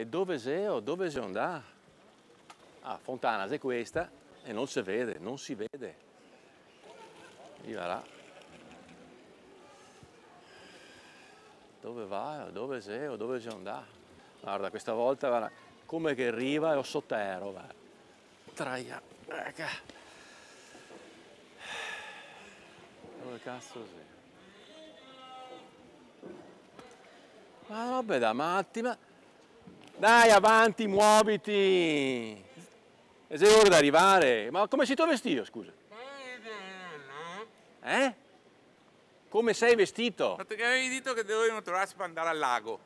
dove sei? Dove sei andato? Ah, Fontana è questa e non si vede, non si vede. Viva là. Dove vai? Dove sei? Dove sei andato? Guarda, questa volta, guarda, come che arriva e ho sotterra, guarda. Traia. Ecco. Dove cazzo sei? Ma robe da matti, ma... Dai, avanti, muoviti! E sei ora di arrivare. Ma come sei tu vestito, scusa? Eh? Come sei vestito? Ma perché avevi detto che dovevamo trovarsi per andare al lago?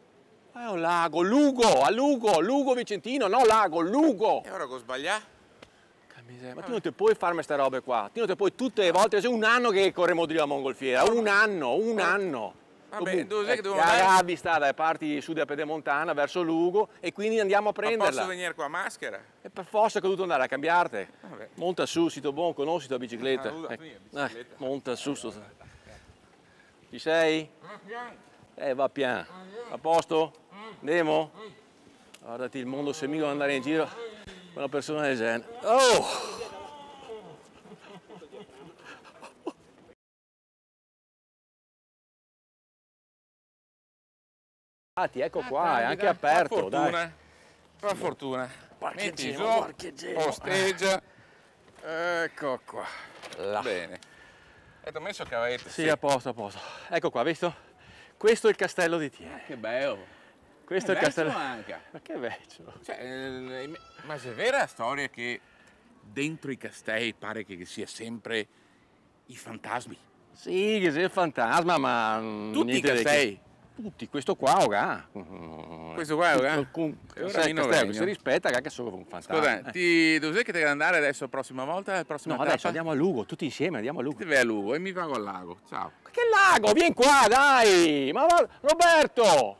Un lago, Lugo, a Lugo, Lugo Vicentino, no lago, Lugo! E ora che ho sbagliato? Ma tu non ti puoi farmi queste robe qua, tu non ti puoi tutte le volte, c'è un anno che corremo di la mongolfiera, un anno. Vabbè, dove sei che devo andare? La Gabi sta dalle parti sud pedemontana verso Lugo e quindi andiamo a Ma prenderla. posso venire qua a maschera? E per forza che ho dovuto andare a cambiarti. Vabbè. Monta su, sito buono, conosci la bicicletta. Ah, bicicletta. Monta su. Ci sei? Va piano. A posto? Andiamo? Guardati, il mondo se mica andare in giro con una persona del genere. Oh! Ecco qua, è anche aperto, dai. Per fortuna. Metti giù, parcheggino. posteggia. Ecco qua. Là. Bene. E ti ho messo cavette. Sì, a posto, a posto. Ecco qua, visto? Questo è il castello di Thiene. Che bello. Questo è il castello. Anche. Ma che vecchio. Cioè, ma se è vera la storia che dentro i castelli pare che sia sempre i fantasmi? Sì, che sei il fantasma, ma Tutti i castelli? Tutti, questo qua, oga. Questo qua, oga? Castello, si rispetta che solo un fantasma. Scusa, dov'è che devi andare adesso la prossima volta? La prossima No, tappa? adesso andiamo a Lugo, tutti insieme andiamo a Lugo. Ti vai a Lugo e mi vado al lago. Ciao. Che lago? Vieni qua, dai! Ma va, Roberto!